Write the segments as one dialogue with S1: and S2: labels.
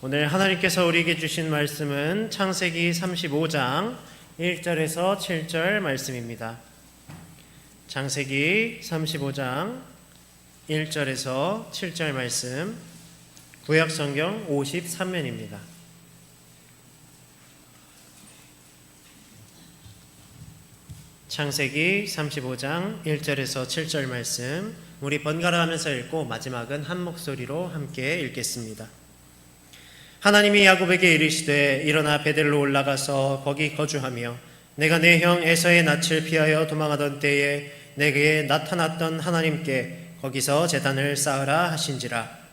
S1: 오늘 하나님께서 우리에게 주신 말씀은 창세기 35장 1절에서 7절 말씀입니다. 창세기 35장 1절에서 7절 말씀, 구약성경 53면입니다. 창세기 35장 1절에서 7절 말씀, 우리 번갈아 하면서 읽고 마지막은 한 목소리로 함께 읽겠습니다. 하나님이 야곱에게 이르시되 일어나 베델로 올라가서 거기 거주하며 내가 내 형 에서의 낯을 피하여 도망하던 때에 내게 나타났던 하나님께 거기서 제단을 쌓으라 하신지라.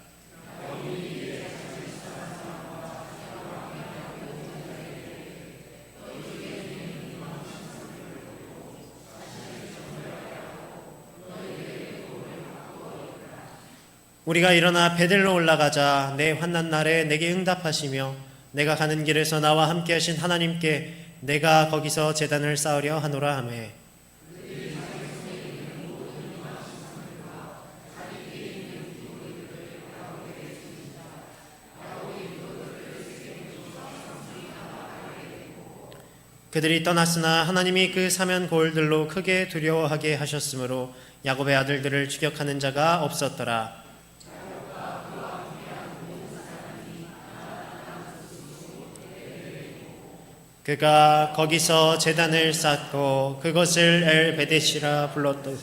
S1: 우리가 일어나 베델로 올라가자 내 환난 날에 내게 응답하시며 내가 가는 길에서 나와 함께 하신 하나님께 내가 거기서 제단을 쌓으려 하노라 하매. 그들이 떠났으나 하나님이 그 사면 고을들로 크게 두려워하게 하셨으므로 야곱의 아들들을 추격하는 자가 없었더라. 그가 거기서 제단을 쌓고 그것을 엘베데시라 불렀더니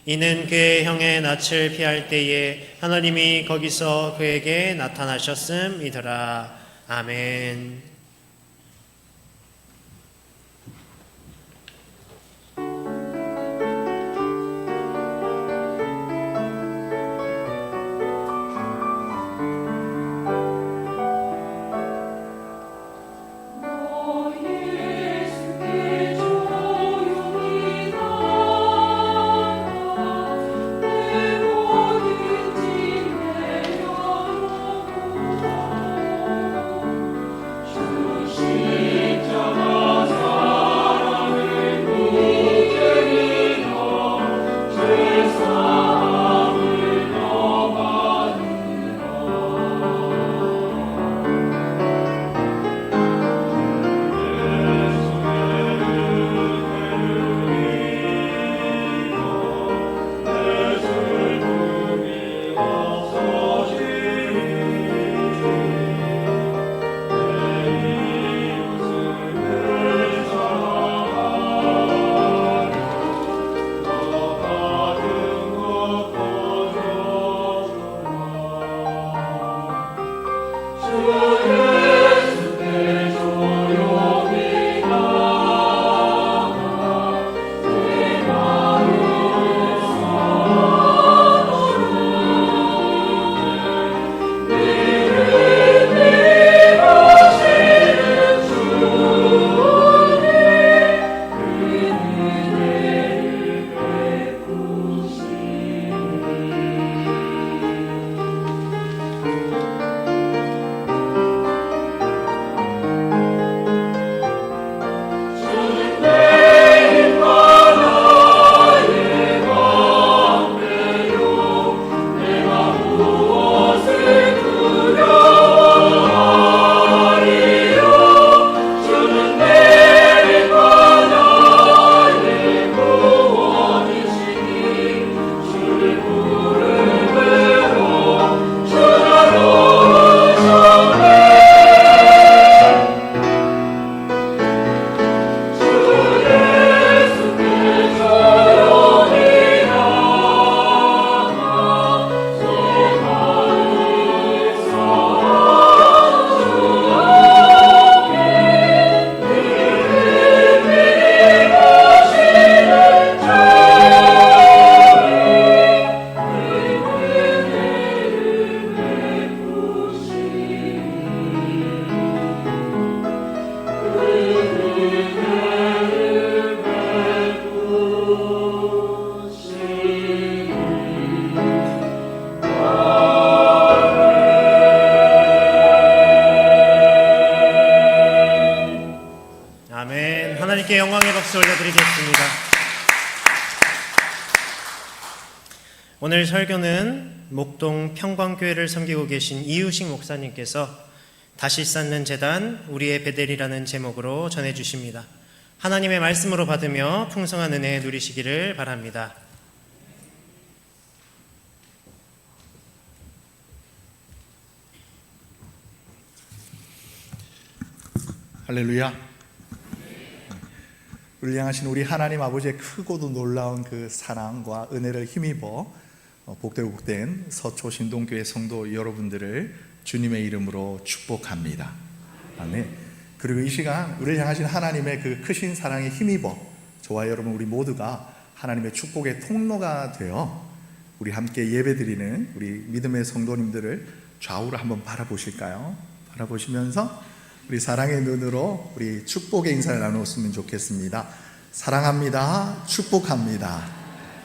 S1: 이는 그의 형의 낯을 피할 때에 하나님이 거기서 그에게 나타나셨음이더라. 아멘. 하나님께 영광의 박수 올려드리겠습니다. 오늘 설교는 목동 평광교회를 섬기고 계신 이유식 목사님께서 다시 쌓는 재단 우리의 베델이라는 제목으로 전해주십니다. 하나님의 말씀으로 받으며 풍성한 은혜 누리시기를 바랍니다.
S2: 할렐루야. 우리 향하신 우리 하나님 아버지의 크고도 놀라운 그 사랑과 은혜를 힘입어 복되고 복된 서초 신동교회 성도 여러분들을 주님의 이름으로 축복합니다. 아멘. 그리고 이 시간 우리를 향하신 하나님의 그 크신 사랑에 힘입어 저와 여러분 우리 모두가 하나님의 축복의 통로가 되어 우리 함께 예배드리는 우리 믿음의 성도님들을 좌우로 한번 바라보실까요? 바라보시면서 우리 사랑의 눈으로 우리 축복의 인사를 나누었으면 좋겠습니다. 사랑합니다. 축복합니다.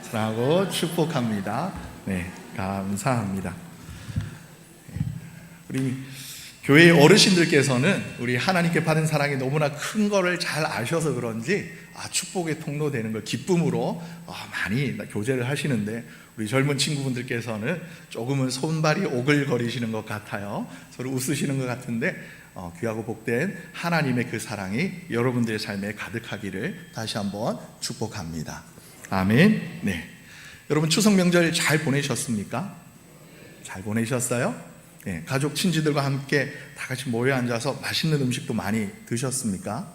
S2: 사랑하고 축복합니다. 네, 감사합니다. 우리 교회의 어르신들께서는 우리 하나님께 받은 사랑이 너무나 큰 거를 잘 아셔서 그런지 축복의 통로 되는 걸 기쁨으로 많이 교제를 하시는데, 우리 젊은 친구분들께서는 조금은 손발이 오글거리시는 것 같아요. 서로 웃으시는 것 같은데 귀하고 복된 하나님의 그 사랑이 여러분들의 삶에 가득하기를 다시 한번 축복합니다. 아멘. 네, 여러분 추석 명절 잘 보내셨습니까? 잘 보내셨어요? 네, 가족 친지들과 함께 다 같이 모여 앉아서 맛있는 음식도 많이 드셨습니까?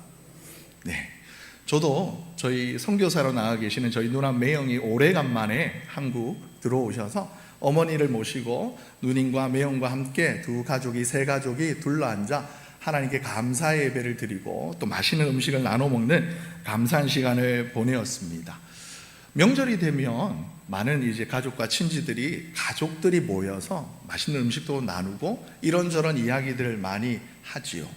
S2: 네, 저도 저희 선교사로 나가 계시는 저희 누나 매영이 오래간만에 한국 들어오셔서 어머니를 모시고 누님과 매형과 함께 세 가족이 둘러앉아 하나님께 감사의 예배를 드리고 또 맛있는 음식을 나눠 먹는 감사한 시간을 보내었습니다. 명절이 되면 많은 이제 가족과 가족들이 모여서 맛있는 음식도 나누고 이런저런 이야기들을 많이 하지요.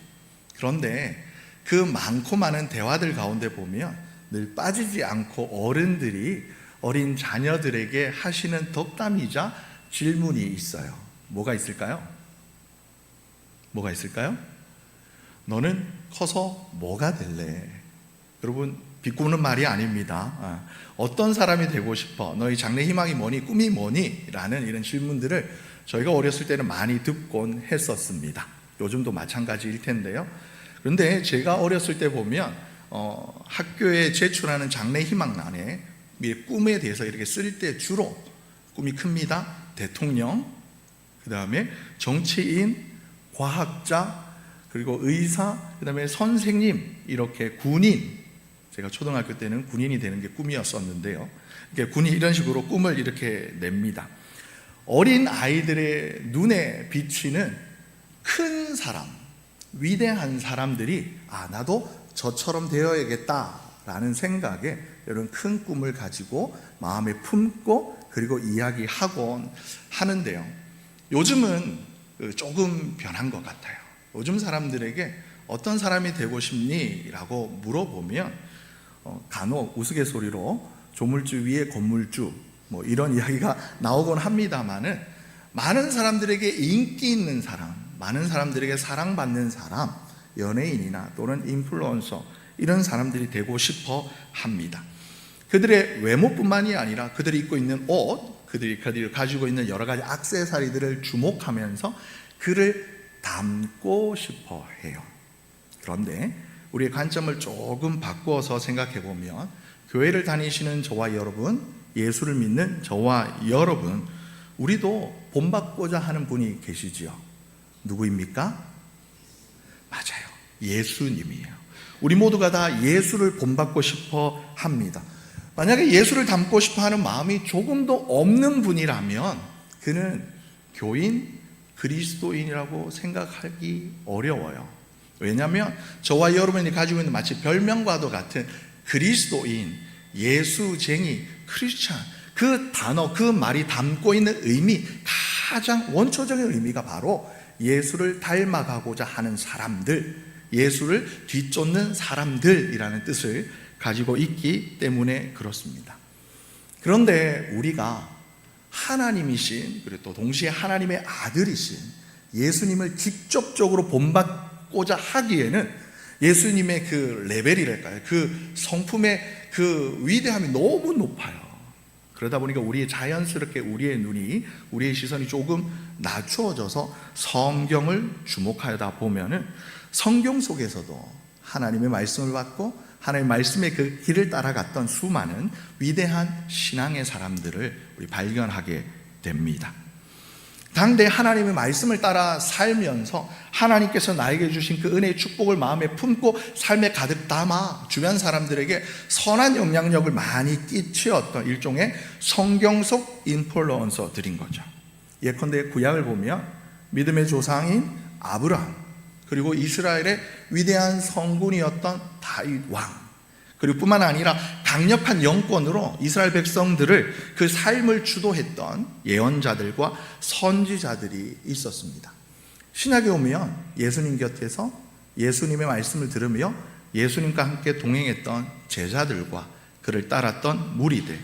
S2: 그런데 그 많고 많은 대화들 가운데 보면 늘 빠지지 않고 어른들이 어린 자녀들에게 하시는 덕담이자 질문이 있어요. 뭐가 있을까요? 뭐가 있을까요? 너는 커서 뭐가 될래? 여러분, 비꼬는 말이 아닙니다. 어떤 사람이 되고 싶어? 너희 장래 희망이 뭐니? 꿈이 뭐니? 라는 이런 질문들을 저희가 어렸을 때는 많이 듣곤 했었습니다. 요즘도 마찬가지일 텐데요. 그런데 제가 어렸을 때 보면 학교에 제출하는 장래 희망란에 꿈에 대해서 이렇게 쓸 때 주로 꿈이 큽니다. 대통령, 그 다음에 정치인, 과학자, 그리고 의사, 그 다음에 선생님, 이렇게 군인. 제가 초등학교 때는 군인이 되는 게 꿈이었었는데요. 군이 이런 식으로 꿈을 이렇게 냅니다. 어린 아이들의 눈에 비치는 큰 사람, 위대한 사람들이 나도 저처럼 되어야겠다라는 생각에 이런 큰 꿈을 가지고 마음에 품고 그리고 이야기하곤 하는데요. 요즘은 조금 변한 것 같아요. 요즘 사람들에게 어떤 사람이 되고 싶니? 라고 물어보면 간혹 우스갯소리로 조물주 위에 건물주 이런 이야기가 나오곤 합니다만은, 많은 사람들에게 인기 있는 사람, 많은 사람들에게 사랑받는 사람, 연예인이나 또는 인플루언서, 이런 사람들이 되고 싶어 합니다. 그들의 외모뿐만이 아니라 그들이 입고 있는 옷, 그들이 가지고 있는 여러 가지 액세서리들을 주목하면서 그를 닮고 싶어 해요. 그런데 우리의 관점을 조금 바꾸어서 생각해 보면, 교회를 다니시는 저와 여러분, 예수를 믿는 저와 여러분, 우리도 본받고자 하는 분이 계시지요. 누구입니까? 맞아요. 예수님이에요. 우리 모두가 다 예수를 본받고 싶어 합니다. 만약에 예수를 닮고 싶어 하는 마음이 조금도 없는 분이라면 그는 교인, 그리스도인이라고 생각하기 어려워요. 왜냐하면 저와 여러분이 가지고 있는 마치 별명과도 같은 그리스도인, 예수쟁이, 크리스찬, 그 단어, 그 말이 담고 있는 의미, 가장 원초적인 의미가 바로 예수를 닮아가고자 하는 사람들, 예수를 뒤쫓는 사람들이라는 뜻을 가지고 있기 때문에 그렇습니다. 그런데 우리가 하나님이신, 그리고 또 동시에 하나님의 아들이신 예수님을 직접적으로 본받고자 하기에는 예수님의 그 레벨이랄까요? 그 성품의 그 위대함이 너무 높아요. 그러다 보니까 자연스럽게 우리의 눈이, 우리의 시선이 조금 낮추어져서 성경을 주목하다 보면은 성경 속에서도 하나님의 말씀을 받고 하나님의 말씀의 그 길을 따라갔던 수많은 위대한 신앙의 사람들을 우리 발견하게 됩니다. 당대 하나님의 말씀을 따라 살면서 하나님께서 나에게 주신 그 은혜의 축복을 마음에 품고 삶에 가득 담아 주변 사람들에게 선한 영향력을 많이 끼치었던 일종의 성경 속 인플루언서들인 거죠. 예컨대 구약을 보면 믿음의 조상인 아브라함, 그리고 이스라엘의 위대한 성군이었던 다윗 왕, 그리고 뿐만 아니라 강력한 영권으로 이스라엘 백성들을 그 삶을 주도했던 예언자들과 선지자들이 있었습니다. 신약에 오면 예수님 곁에서 예수님의 말씀을 들으며 예수님과 함께 동행했던 제자들과 그를 따랐던 무리들,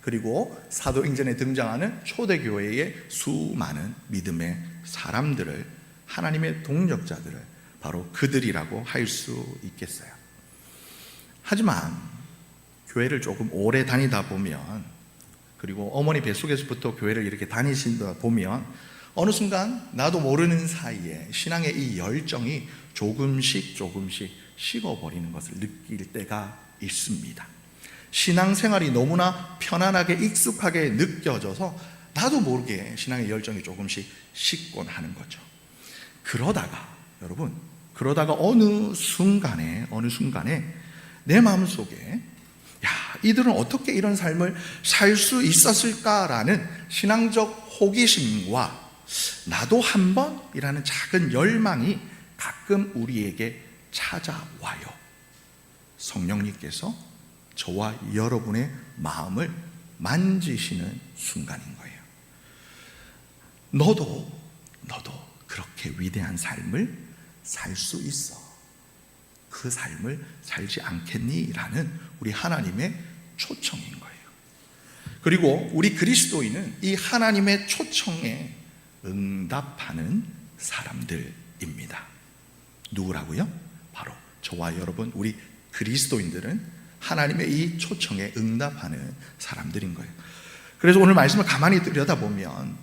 S2: 그리고 사도행전에 등장하는 초대교회의 수많은 믿음의 사람들을, 하나님의 동력자들을 바로 그들이라고 할 수 있겠어요. 하지만 교회를 조금 오래 다니다 보면, 그리고 어머니 뱃속에서부터 교회를 이렇게 다니신다 보면 어느 순간 나도 모르는 사이에 신앙의 이 열정이 조금씩 식어버리는 것을 느낄 때가 있습니다. 신앙생활이 너무나 편안하게 익숙하게 느껴져서 나도 모르게 신앙의 열정이 조금씩 식곤 하는 거죠. 그러다가 어느 순간에 내 마음속에 이들은 어떻게 이런 삶을 살 수 있었을까라는 신앙적 호기심과 나도 한번이라는 작은 열망이 가끔 우리에게 찾아와요. 성령님께서 저와 여러분의 마음을 만지시는 순간인 거예요. 너도 그렇게 위대한 삶을 살 수 있어. 그 삶을 살지 않겠니? 라는 우리 하나님의 초청인 거예요. 그리고 우리 그리스도인은 이 하나님의 초청에 응답하는 사람들입니다. 누구라고요? 바로 저와 여러분, 우리 그리스도인들은 하나님의 이 초청에 응답하는 사람들인 거예요. 그래서 오늘 말씀을 가만히 들여다보면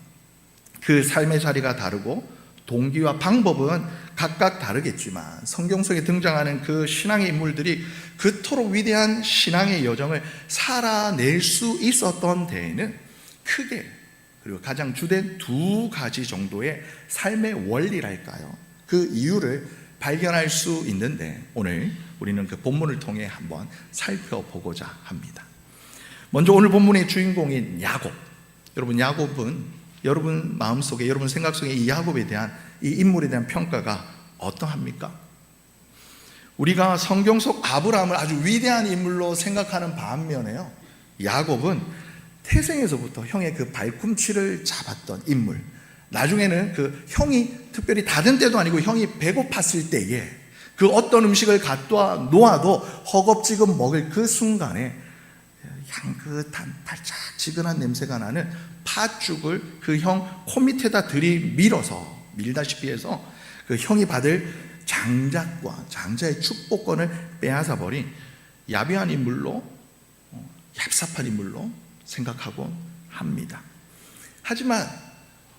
S2: 그 삶의 자리가 다르고 동기와 방법은 각각 다르겠지만 성경 속에 등장하는 그 신앙의 인물들이 그토록 위대한 신앙의 여정을 살아낼 수 있었던 데에는 크게, 그리고 가장 주된 두 가지 정도의 삶의 원리랄까요? 그 이유를 발견할 수 있는데 오늘 우리는 그 본문을 통해 한번 살펴보고자 합니다. 먼저 오늘 본문의 주인공인 야곱. 여러분, 야곱은 여러분 마음속에, 여러분 생각 속에 이 야곱에 대한, 이 인물에 대한 평가가 어떠합니까? 우리가 성경 속 아브라함을 아주 위대한 인물로 생각하는 반면에요, 야곱은 태생에서부터 형의 그 발꿈치를 잡았던 인물, 나중에는 그 형이 특별히 다른 때도 아니고 형이 배고팠을 때에 그 어떤 음식을 갖다 놓아도 허겁지겁 먹을 그 순간에 향긋한 달짝지근한 냄새가 나는 팥죽을 그 형 코 밑에다 밀다시피 해서 그 형이 받을 장자의 축복권을 빼앗아 버린 야비한 인물로, 얍삽한 인물로 생각하곤 합니다. 하지만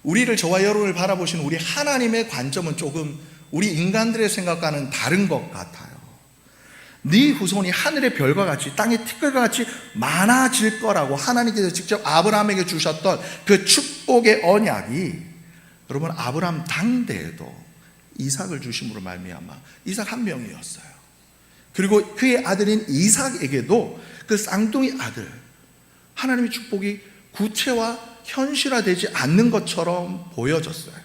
S2: 우리를, 저와 여러분을 바라보시는 우리 하나님의 관점은 조금 우리 인간들의 생각과는 다른 것 같아요. 네 후손이 하늘의 별과 같이 땅의 티끌과 같이 많아질 거라고 하나님께서 직접 아브라함에게 주셨던 그 축복의 언약이, 여러분, 아브라함 당대에도 이삭을 주심으로 말미암아 이삭 한 명이었어요. 그리고 그의 아들인 이삭에게도 그 쌍둥이 아들, 하나님의 축복이 구체화 현실화되지 않는 것처럼 보여졌어요.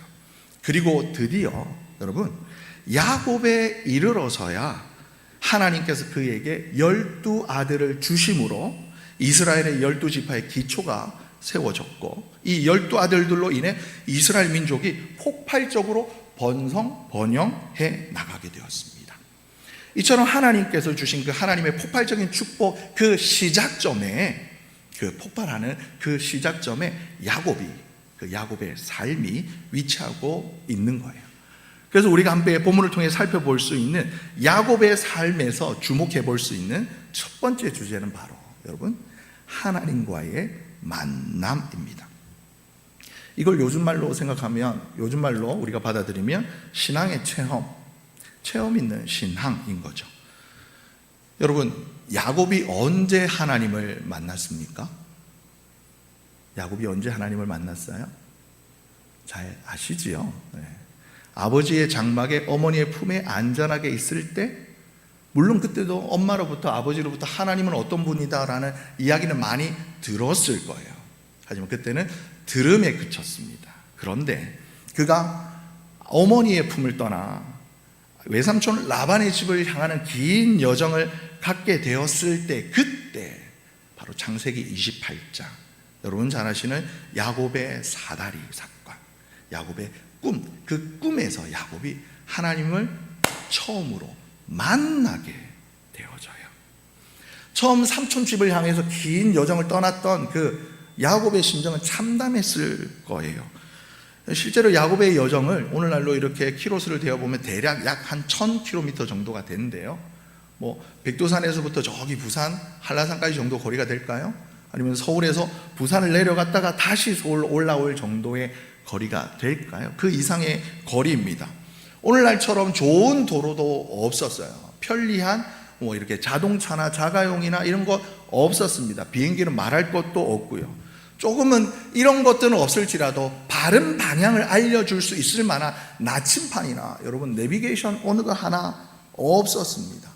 S2: 그리고 드디어 여러분, 야곱에 이르러서야 하나님께서 그에게 12아들을 주심으로 이스라엘의 12지파의 기초가 세워졌고, 이 12아들들로 인해 이스라엘 민족이 폭발적으로 번영해 나가게 되었습니다. 이처럼 하나님께서 주신 그 하나님의 폭발적인 축복, 그 시작점에, 그 폭발하는 그 시작점에 야곱의 삶이 위치하고 있는 거예요. 그래서 우리가 함께 본문을 통해 살펴볼 수 있는 야곱의 삶에서 주목해 볼 수 있는 첫 번째 주제는 바로, 여러분, 하나님과의 만남입니다. 이걸 요즘 말로 생각하면, 요즘 말로 우리가 받아들이면 신앙의 체험 있는 신앙인 거죠. 여러분, 야곱이 언제 하나님을 만났습니까? 야곱이 언제 하나님을 만났어요? 잘 아시지요? 네. 아버지의 장막에 어머니의 품에 안전하게 있을 때, 물론 그때도 엄마로부터 아버지로부터 하나님은 어떤 분이다라는 이야기는 많이 들었을 거예요. 하지만 그때는 들음에 그쳤습니다. 그런데 그가 어머니의 품을 떠나 외삼촌 라반의 집을 향하는 긴 여정을 갖게 되었을 때, 그때 바로 창세기 28장, 여러분 잘 아시는 야곱의 사다리 사건, 야곱의 꿈, 그 꿈에서 야곱이 하나님을 처음으로 만나게 되어져요. 처음 삼촌 집을 향해서 긴 여정을 떠났던 그 야곱의 심정은 참담했을 거예요. 실제로 야곱의 여정을 오늘날로 이렇게 키로수를 대어보면 대략 약 한 1000km 정도가 되는데요. 백두산에서부터 저기 부산, 한라산까지 정도 거리가 될까요? 아니면 서울에서 부산을 내려갔다가 다시 서울 올라올 정도의 거리가 될까요? 그 이상의 거리입니다. 오늘날처럼 좋은 도로도 없었어요. 편리한 이렇게 자동차나 자가용이나 이런 거 없었습니다. 비행기는 말할 것도 없고요. 조금은 이런 것들은 없을지라도 바른 방향을 알려줄 수 있을 만한 나침판이나 여러분 내비게이션 어느 거 하나 없었습니다.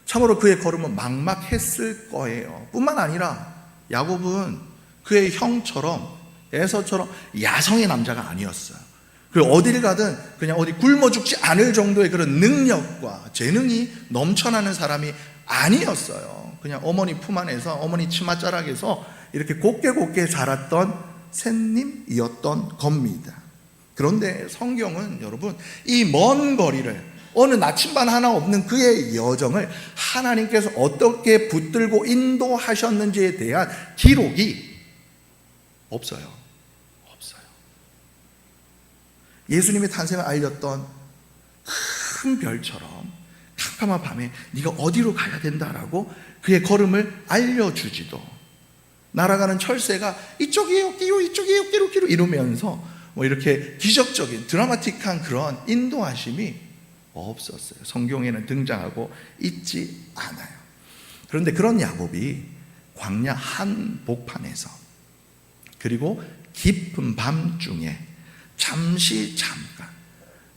S2: 참으로 그의 걸음은 막막했을 거예요. 뿐만 아니라 야곱은 그의 형처럼 에서처럼 야성의 남자가 아니었어요. 그 어디를 가든 그냥 어디 굶어 죽지 않을 정도의 그런 능력과 재능이 넘쳐나는 사람이 아니었어요. 그냥 어머니 품 안에서, 어머니 치맛자락에서 이렇게 곱게 자랐던 샌님이었던 겁니다. 그런데 성경은 여러분 이 먼 거리를, 어느 나침반 하나 없는 그의 여정을 하나님께서 어떻게 붙들고 인도하셨는지에 대한 기록이 없어요. 예수님의 탄생을 알렸던 큰 별처럼 캄캄한 밤에 네가 어디로 가야 된다라고 그의 걸음을 알려주지도, 날아가는 철새가 이쪽이에요 끼요, 이쪽이에요 끼로 이러면서 이렇게 기적적인 드라마틱한 그런 인도하심이 없었어요. 성경에는 등장하고 있지 않아요. 그런데 그런 야곱이 광야 한복판에서, 그리고 깊은 밤중에 잠깐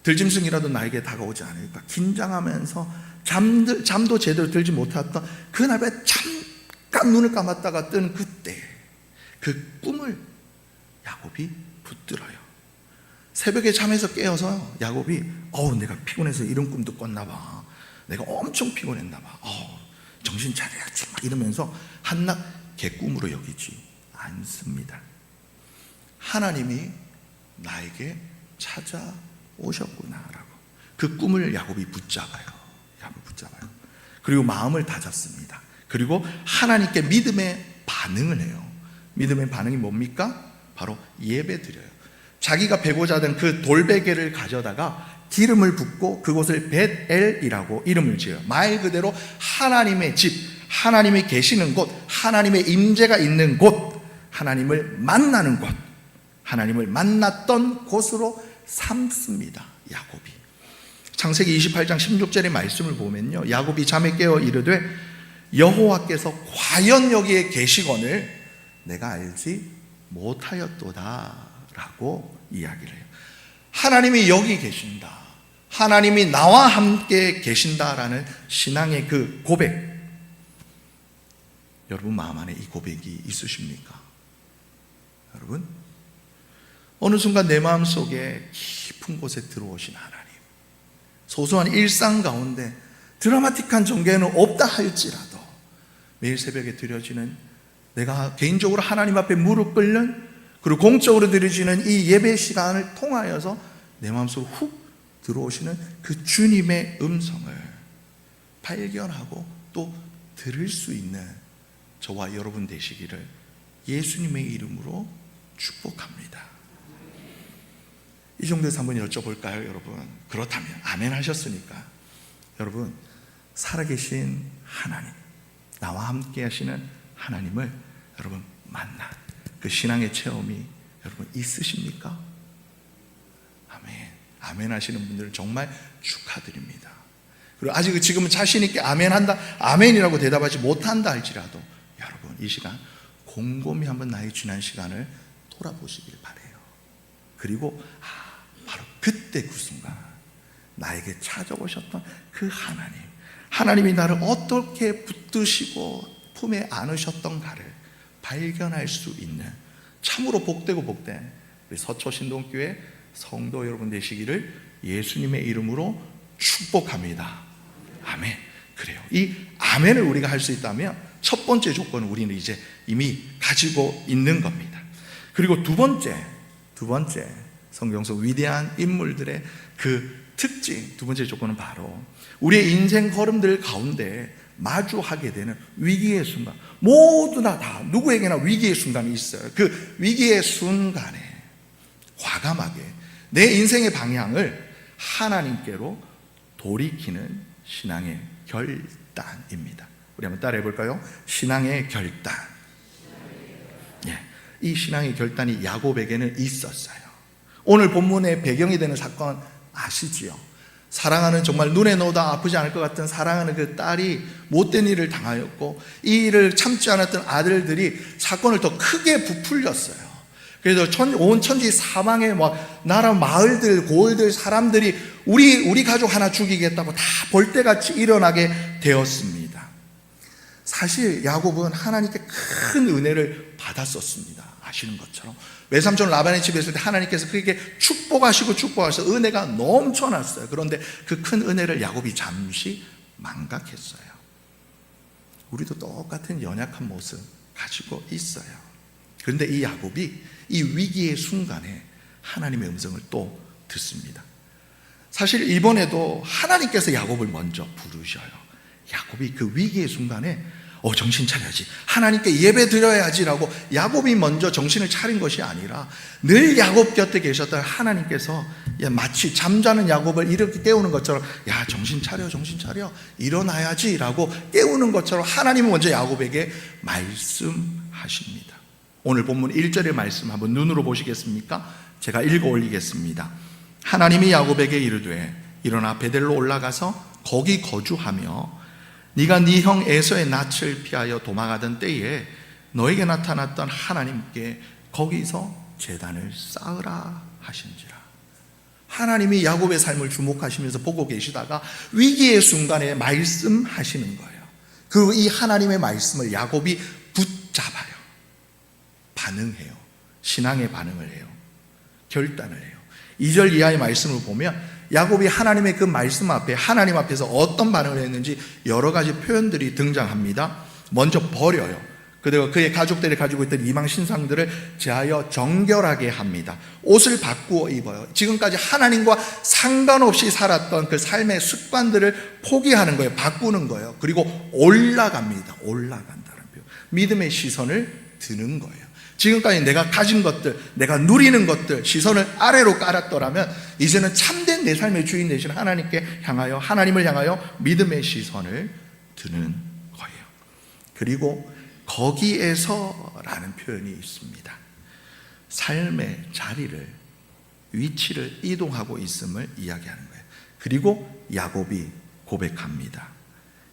S2: 들짐승이라도 나에게 다가오지 않을까 긴장하면서 잠도 제대로 들지 못했던 그날에 잠깐 눈을 감았다가 뜬 그때 그 꿈을 야곱이 붙들어요. 새벽에 잠에서 깨어서 야곱이 내가 피곤해서 이런 꿈도 꿨나 봐, 내가 엄청 피곤했나 봐, 정신 차려야지 이러면서 한낱 개꿈으로 여기지 않습니다. 하나님이 나에게 찾아오셨구나라고 그 꿈을 야곱이 붙잡아요. 그리고 마음을 다잡습니다. 그리고 하나님께 믿음의 반응을 해요. 믿음의 반응이 뭡니까? 바로 예배 드려요. 자기가 베고자 하던 그 돌베개를 가져다가 기름을 붓고 그곳을 벳엘이라고 이름을 지어요. 말 그대로 하나님의 집, 하나님이 계시는 곳, 하나님의 임재가 있는 곳, 하나님을 만나는 곳, 하나님을 만났던 곳으로 삼습니다. 야곱이. 창세기 28장 16절의 말씀을 보면요, 야곱이 잠에 깨어 이르되 여호와께서 과연 여기에 계시거늘 내가 알지 못하였도다 라고 이야기를 해요. 하나님이 여기 계신다, 하나님이 나와 함께 계신다라는 신앙의 그 고백, 여러분 마음 안에 이 고백이 있으십니까? 여러분, 어느 순간 내 마음속에 깊은 곳에 들어오신 하나님, 소소한 일상 가운데 드라마틱한 전개는 없다 할지라도 매일 새벽에 드려지는, 내가 개인적으로 하나님 앞에 무릎 꿇는, 그리고 공적으로 드려지는 이 예배 시간을 통하여서 내 마음속으로 훅 들어오시는 그 주님의 음성을 발견하고 또 들을 수 있는 저와 여러분 되시기를 예수님의 이름으로 축복합니다. 이 정도에서 한번 여쭤볼까요, 여러분? 그렇다면 아멘 하셨으니까, 여러분, 살아계신 하나님, 나와 함께 하시는 하나님을 여러분 만나, 그 신앙의 체험이 여러분 있으십니까? 아멘. 아멘 하시는 분들은 정말 축하드립니다. 그리고 아직 지금은 자신 있게 아멘한다, 아멘이라고 대답하지 못한다 할지라도 여러분 이 시간 곰곰이 한번 나의 지난 시간을 돌아보시길 바래요. 그리고 바로 그때 그 순간 나에게 찾아오셨던 그 하나님이 나를 어떻게 붙드시고 품에 안으셨던가를 발견할 수 있는 참으로 복되고 복된 우리 서초신동교회 성도 여러분 되시기를 예수님의 이름으로 축복합니다. 아멘. 그래요. 이 아멘을 우리가 할 수 있다면 첫 번째 조건은 우리는 이제 이미 가지고 있는 겁니다. 그리고 두 번째 성경 속 위대한 인물들의 그 특징, 두 번째 조건은 바로 우리의 인생 걸음들 가운데 마주하게 되는 위기의 순간. 모두나 다 누구에게나 위기의 순간이 있어요. 그 위기의 순간에 과감하게 내 인생의 방향을 하나님께로 돌이키는 신앙의 결단입니다. 우리 한번 따라해 볼까요? 신앙의 결단. 이 신앙의 결단이 야곱에게는 있었어요. 오늘 본문의 배경이 되는 사건 아시지요? 사랑하는, 정말 눈에 넣어도 아프지 않을 것 같은 사랑하는 그 딸이 못된 일을 당하였고 이 일을 참지 않았던 아들들이 사건을 더 크게 부풀렸어요. 그래서 온 천지 사방에 나라 마을들, 고을들 사람들이 우리 가족 하나 죽이겠다고 다 벌떼같이 일어나게 되었습니다. 사실 야곱은 하나님께 큰 은혜를 받았었습니다. 아시는 것처럼 외삼촌 라반의 집에 있을 때 하나님께서 그에게 축복하셔서 은혜가 넘쳐났어요. 그런데 그 큰 은혜를 야곱이 잠시 망각했어요. 우리도 똑같은 연약한 모습 가지고 있어요. 그런데 이 야곱이 이 위기의 순간에 하나님의 음성을 또 듣습니다. 사실 이번에도 하나님께서 야곱을 먼저 부르셔요. 야곱이 그 위기의 순간에 정신 차려야지, 하나님께 예배 드려야지라고 야곱이 먼저 정신을 차린 것이 아니라 늘 야곱 곁에 계셨던 하나님께서 마치 잠자는 야곱을 이렇게 깨우는 것처럼 야 정신 차려 일어나야지라고 깨우는 것처럼 하나님은 먼저 야곱에게 말씀하십니다. 오늘 본문 1절의 말씀 한번 눈으로 보시겠습니까? 제가 읽어 올리겠습니다. 하나님이 야곱에게 이르되 일어나 베델로 올라가서 거기 거주하며 네가 네 형 에서의 낯을 피하여 도망하던 때에 너에게 나타났던 하나님께 거기서 제단을 쌓으라 하신지라. 하나님이 야곱의 삶을 주목하시면서 보고 계시다가 위기의 순간에 말씀하시는 거예요. 그리고 이 하나님의 말씀을 야곱이 붙잡아요. 반응해요. 신앙의 반응을 해요. 결단을 해요. 2절 이하의 말씀을 보면 야곱이 하나님의 그 말씀 앞에, 하나님 앞에서 어떤 반응을 했는지 여러 가지 표현들이 등장합니다. 먼저 버려요. 그리고 그의 가족들이 가지고 있던 이방 신상들을 제하여 정결하게 합니다. 옷을 바꾸어 입어요. 지금까지 하나님과 상관없이 살았던 그 삶의 습관들을 포기하는 거예요. 바꾸는 거예요. 그리고 올라간다는 표현. 믿음의 시선을 드는 거예요. 지금까지 내가 가진 것들, 내가 누리는 것들, 시선을 아래로 깔았더라면 이제는 참된 내 삶의 주인 되신 하나님을 향하여 믿음의 시선을 드는 거예요. 그리고 거기에서라는 표현이 있습니다. 삶의 자리를, 위치를 이동하고 있음을 이야기하는 거예요. 그리고 야곱이 고백합니다.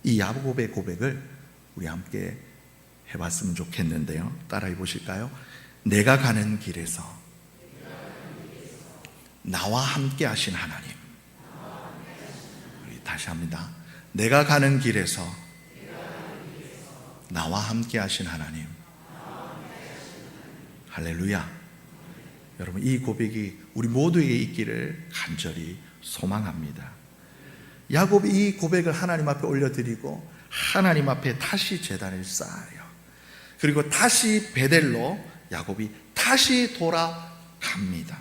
S2: 이 야곱의 고백을 우리 함께 해봤으면 좋겠는데요. 따라해 보실까요? 내가 가는 길에서 나와 함께 하신 하나님. 우리 다시 합니다. 내가 가는 길에서 나와 함께 하신 하나님. 할렐루야. 여러분, 이 고백이 우리 모두에게 있기를 간절히 소망합니다. 야곱이 이 고백을 하나님 앞에 올려드리고 하나님 앞에 다시 제단을 쌓아요. 그리고 다시 베델로 야곱이 다시 돌아갑니다.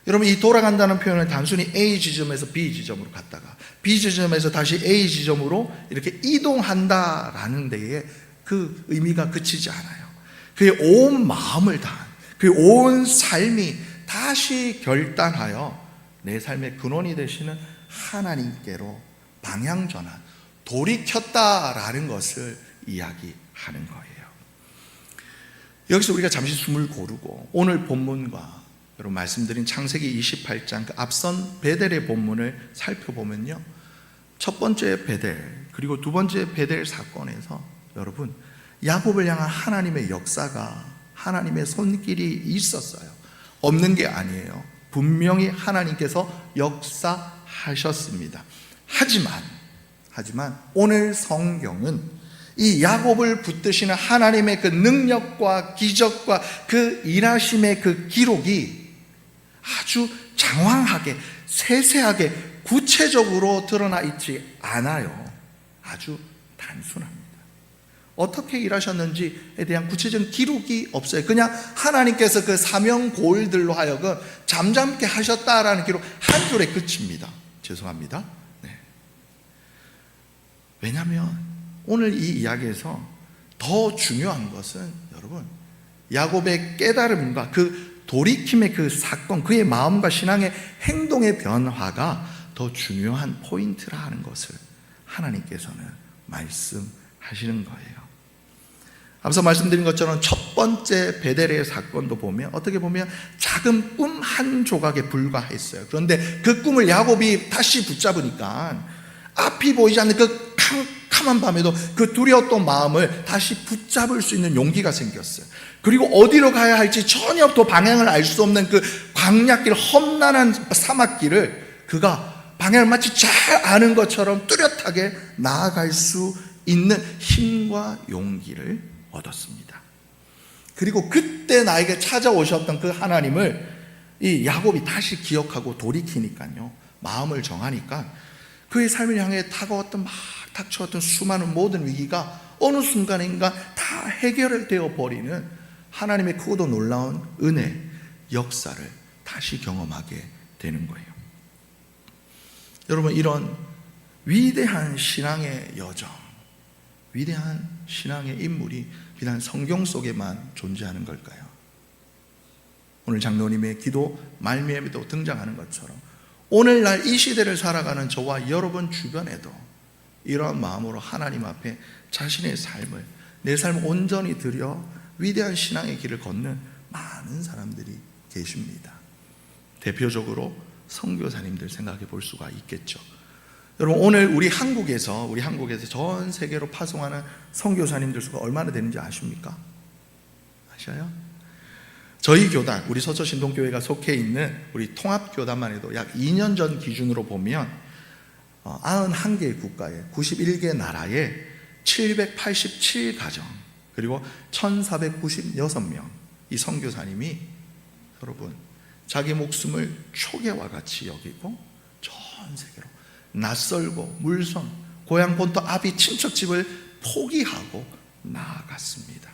S2: 여러분, 이 돌아간다는 표현은 단순히 A 지점에서 B 지점으로 갔다가 B 지점에서 다시 A 지점으로 이렇게 이동한다라는 데에 그 의미가 그치지 않아요. 그의 온 마음을 다한, 그의 온 삶이 다시 결단하여 내 삶의 근원이 되시는 하나님께로 방향 전환, 돌이켰다라는 것을 이야기하는 거예요. 여기서 우리가 잠시 숨을 고르고 오늘 본문과 여러분 말씀드린 창세기 28장 그 앞선 베델의 본문을 살펴보면요, 첫 번째 베델 그리고 두 번째 베델 사건에서 여러분 야곱을 향한 하나님의 역사가, 하나님의 손길이 있었어요. 없는 게 아니에요. 분명히 하나님께서 역사하셨습니다. 하지만 오늘 성경은 이 야곱을 붙드시는 하나님의 그 능력과 기적과 그 일하심의 그 기록이 아주 장황하게, 세세하게, 구체적으로 드러나 있지 않아요. 아주 단순합니다. 어떻게 일하셨는지에 대한 구체적인 기록이 없어요. 그냥 하나님께서 그 사명고울들로 하여금 잠잠게 하셨다라는 기록 한 줄에 그칩니다. 죄송합니다. 네. 왜냐하면 오늘 이 이야기에서 더 중요한 것은 여러분 야곱의 깨달음과 그 돌이킴의 그 사건, 그의 마음과 신앙의 행동의 변화가 더 중요한 포인트라 하는 것을 하나님께서는 말씀하시는 거예요. 앞서 말씀드린 것처럼 첫 번째 베델의 사건도 보면 어떻게 보면 작은 꿈 한 조각에 불과했어요. 그런데 그 꿈을 야곱이 다시 붙잡으니까 앞이 보이지 않는 그 캄캄한 밤에도 그 두려웠던 마음을 다시 붙잡을 수 있는 용기가 생겼어요. 그리고 어디로 가야 할지 전혀 또 방향을 알 수 없는 그 광야길, 험난한 사막길을 그가 방향을 마치 잘 아는 것처럼 뚜렷하게 나아갈 수 있는 힘과 용기를 얻었습니다. 그리고 그때 나에게 찾아오셨던 그 하나님을 이 야곱이 다시 기억하고 돌이키니까요, 마음을 정하니까 그의 삶을 향해 다가왔던 막 닥쳐왔던 수많은 모든 위기가 어느 순간인가 다 해결되어 버리는 하나님의 크고도 놀라운 은혜, 역사를 다시 경험하게 되는 거예요. 여러분, 이런 위대한 신앙의 여정, 위대한 신앙의 인물이 비단 성경 속에만 존재하는 걸까요? 오늘 장로님의 기도 말미에도 등장하는 것처럼 오늘날 이 시대를 살아가는 저와 여러분 주변에도 이러한 마음으로 하나님 앞에 자신의 삶을, 내 삶을 온전히 드려 위대한 신앙의 길을 걷는 많은 사람들이 계십니다. 대표적으로 선교사님들 생각해 볼 수가 있겠죠. 여러분, 오늘 우리 한국에서 전 세계로 파송하는 선교사님들 수가 얼마나 되는지 아십니까? 아셔요? 저희 교단, 우리 서초신동교회가 속해 있는 우리 통합교단만 해도 약 2년 전 기준으로 보면 91개 국가에 91개 나라에 787가정 그리고 1496명 이 선교사님이 여러분 자기 목숨을 초계와 같이 여기고 전 세계로 낯설고 물선 고향 본토 아비 친척집을 포기하고 나아갔습니다.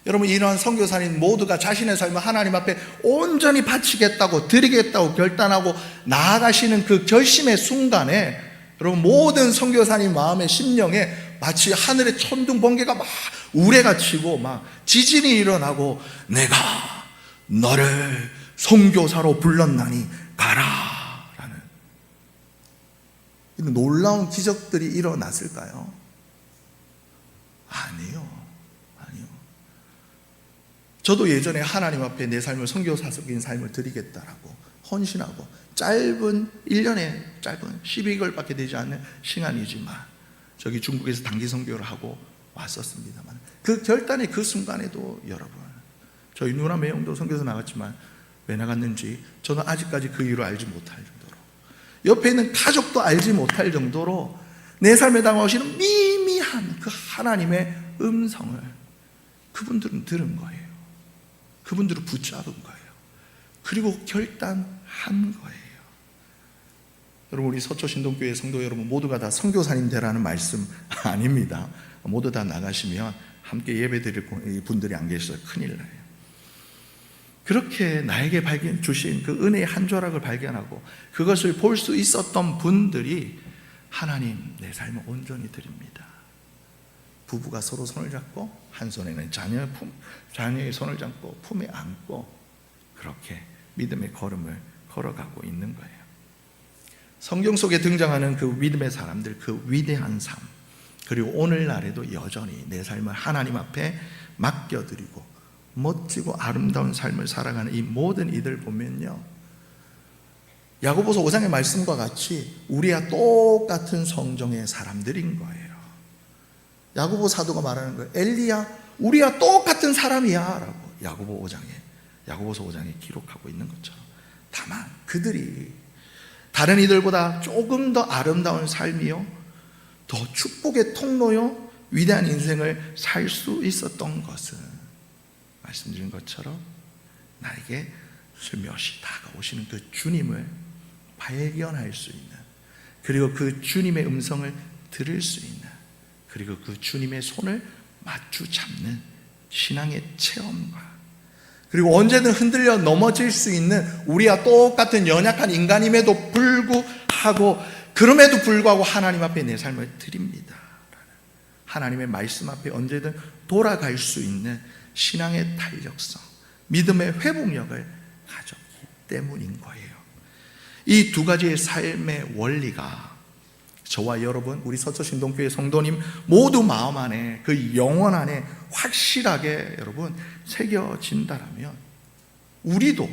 S2: 여러분, 이러한 선교사님 모두가 자신의 삶을 하나님 앞에 온전히 바치겠다고, 드리겠다고 결단하고 나아가시는 그 결심의 순간에 여러분 모든 선교사님 마음의 심령에 마치 하늘의 천둥 번개가 막 우레가 치고 막 지진이 일어나고 내가 너를 선교사로 불렀나니 가라 라는 이런 놀라운 기적들이 일어났을까요? 아니요. 저도 예전에 하나님 앞에 내 삶을 선교사적인 삶을 드리겠다라고 헌신하고 짧은 1년에 짧은 12개월밖에 되지 않는 시간이지만 저기 중국에서 단기 선교를 하고 왔었습니다만 그 결단의 그 순간에도 여러분 저희 누나 매형도 선교사 나갔지만 왜 나갔는지 저는 아직까지 그 이유를 알지 못할 정도로 옆에 있는 가족도 알지 못할 정도로 내 삶에 다가오시는 미미한 그 하나님의 음성을 그분들은 들은 거예요. 그분들을 붙잡은 거예요. 그리고 결단한 거예요. 여러분, 우리 서초신동교회 성도 여러분 모두가 다 선교사님 되라는 말씀 아닙니다. 모두 다 나가시면 함께 예배 드릴 분들이 안 계셔서 큰일 나요. 그렇게 나에게 주신 그 은혜의 한 조각을 발견하고 그것을 볼 수 있었던 분들이 하나님 내 삶을 온전히 드립니다. 부부가 서로 손을 잡고 한 손에는 자녀의 손을 잡고 품에 안고 그렇게 믿음의 걸음을 걸어가고 있는 거예요. 성경 속에 등장하는 그 믿음의 사람들, 그 위대한 삶, 그리고 오늘날에도 여전히 내 삶을 하나님 앞에 맡겨드리고 멋지고 아름다운 삶을 살아가는 이 모든 이들 보면요, 야고보서 5장의 말씀과 같이 우리와 똑같은 성정의 사람들인 거예요. 야고보 사도가 말하는 거예요. 엘리야, 우리와 똑같은 사람이야 라고 야고보서 5장에 기록하고 있는 것처럼, 다만 그들이 다른 이들보다 조금 더 아름다운 삶이요, 더 축복의 통로요, 위대한 인생을 살 수 있었던 것은 말씀드린 것처럼 나에게 슬며시 다가오시는 그 주님을 발견할 수 있는, 그리고 그 주님의 음성을 들을 수 있는, 그리고 그 주님의 손을 맞추 잡는 신앙의 체험과, 그리고 언제든 흔들려 넘어질 수 있는 우리와 똑같은 연약한 인간임에도 불구하고, 그럼에도 불구하고 하나님 앞에 내 삶을 드립니다, 하나님의 말씀 앞에 언제든 돌아갈 수 있는 신앙의 탄력성, 믿음의 회복력을 가졌기 때문인 거예요. 이 두 가지의 삶의 원리가 저와 여러분, 우리 서초신동교회 성도님 모두 마음 안에, 그 영혼 안에 확실하게 여러분 새겨진다라면, 우리도,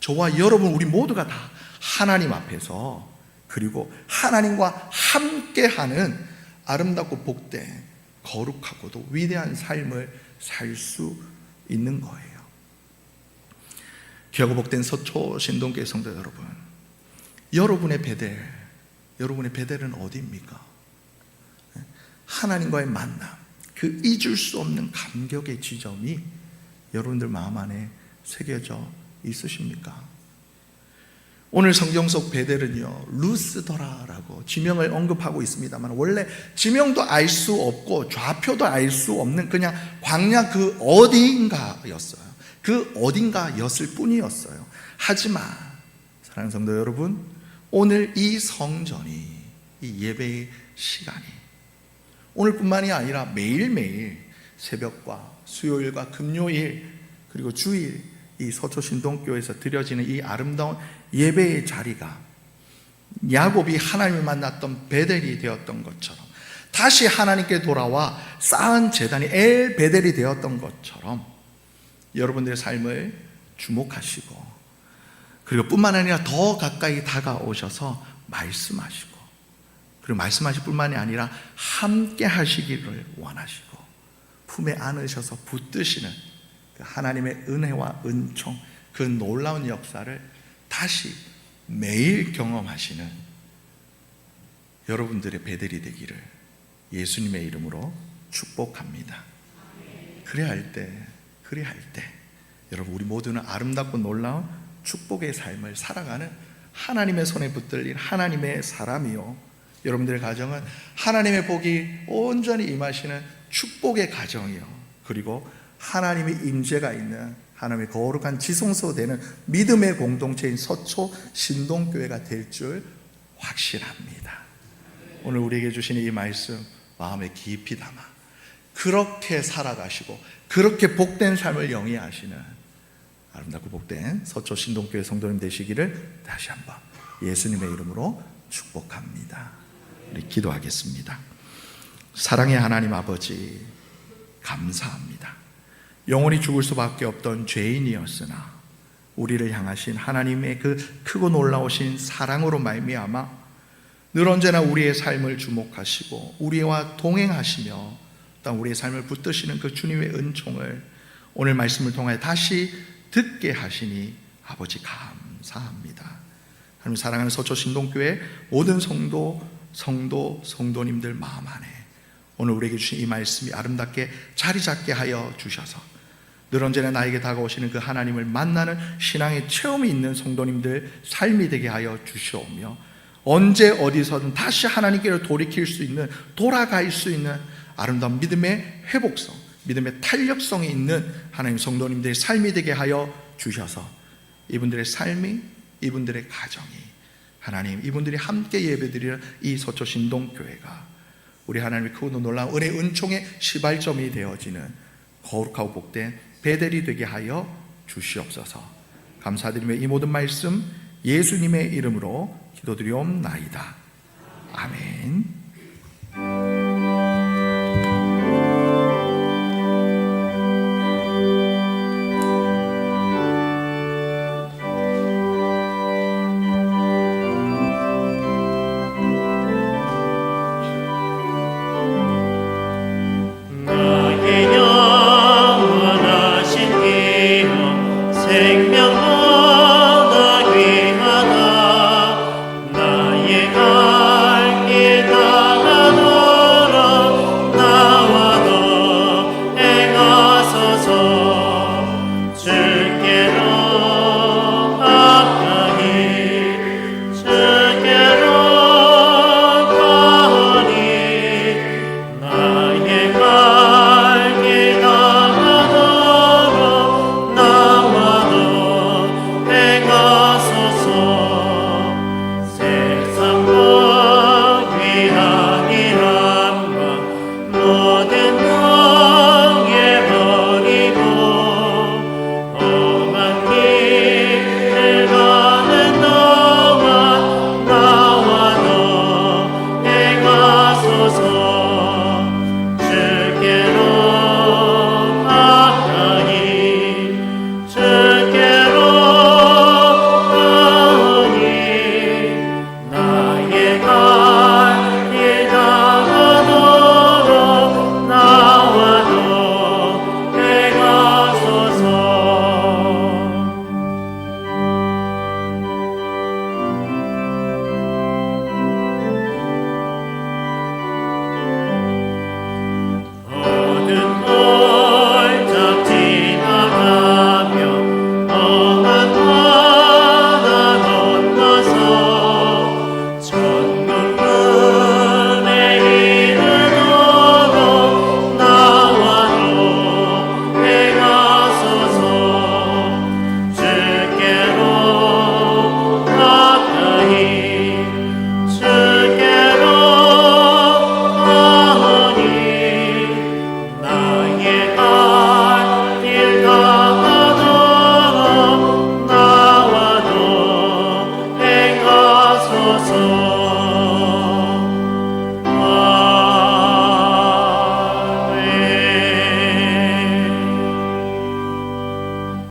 S2: 저와 여러분, 우리 모두가 다 하나님 앞에서, 그리고 하나님과 함께하는 아름답고 복된, 거룩하고도 위대한 삶을 살 수 있는 거예요. 귀하고 복된 서초 신동교회 성도 여러분, 여러분의 베델은 어디입니까? 하나님과의 만남, 그 잊을 수 없는 감격의 지점이 여러분들 마음 안에 새겨져 있으십니까? 오늘 성경 속 베델은요, 루스더라라고 지명을 언급하고 있습니다만, 원래 지명도 알 수 없고 좌표도 알 수 없는 그냥 광야 그 어딘가였어요. 그 어딘가였을 뿐이었어요. 하지만 사랑하는 성도 여러분, 오늘 이 성전이, 이 예배의 시간이 오늘뿐만이 아니라 매일매일 새벽과 수요일과 금요일 그리고 주일, 이 서초신동교회에서 드려지는 이 아름다운 예배의 자리가 야곱이 하나님을 만났던 베델이 되었던 것처럼, 다시 하나님께 돌아와 쌓은 제단이 엘 베델이 되었던 것처럼, 여러분들의 삶을 주목하시고, 그리고 뿐만 아니라 더 가까이 다가오셔서 말씀하시고, 그리고 말씀하실 뿐만이 아니라 함께 하시기를 원하시고, 품에 안으셔서 붙드시는 그 하나님의 은혜와 은총, 그 놀라운 역사를 다시 매일 경험하시는 여러분들의 베델이 되기를 예수님의 이름으로 축복합니다. 그래야 할 때 여러분, 우리 모두는 아름답고 놀라운 축복의 삶을 살아가는 하나님의 손에 붙들린 하나님의 사람이요, 여러분들의 가정은 하나님의 복이 온전히 임하시는 축복의 가정이요, 그리고 하나님의 임재가 있는 하나님의 거룩한 지성소 되는 믿음의 공동체인 서초 신동교회가 될 줄 확신합니다. 오늘 우리에게 주신 이 말씀 마음에 깊이 담아 그렇게 살아가시고 그렇게 복된 삶을 영위하시는 아름답고 복된 서초 신동교회 성도님 되시기를 다시 한번 예수님의 이름으로 축복합니다. 우리 기도하겠습니다. 사랑의 하나님 아버지, 감사합니다. 영원히 죽을 수밖에 없던 죄인이었으나 우리를 향하신 하나님의 그 크고 놀라우신 사랑으로 말미암아 늘 언제나 우리의 삶을 주목하시고 우리와 동행하시며 또 우리의 삶을 붙드시는 그 주님의 은총을 오늘 말씀을 통하여 다시 듣게 하시니 아버지 감사합니다. 하나님 사랑하는 서초 신동교회 모든 성도님들 마음 안에 오늘 우리에게 주신 이 말씀이 아름답게 자리 잡게 하여 주셔서 늘 언제나 나에게 다가오시는 그 하나님을 만나는 신앙의 체험이 있는 성도님들 삶이 되게 하여 주시오며, 언제 어디서든 다시 하나님께로 돌이킬 수 있는, 돌아갈 수 있는 아름다운 믿음의 회복성, 믿음의 탄력성이 있는 하나님 성도님들의 삶이 되게 하여 주셔서 이분들의 삶이, 이분들의 가정이, 하나님 이분들이 함께 예배드리는 이 서초 신동교회가 우리 하나님의 크고 놀라운 은혜 은총의 시발점이 되어지는 거룩하고 복된 베델이 되게 하여 주시옵소서. 감사드리며 이 모든 말씀 예수님의 이름으로 기도드리옵나이다. 아멘.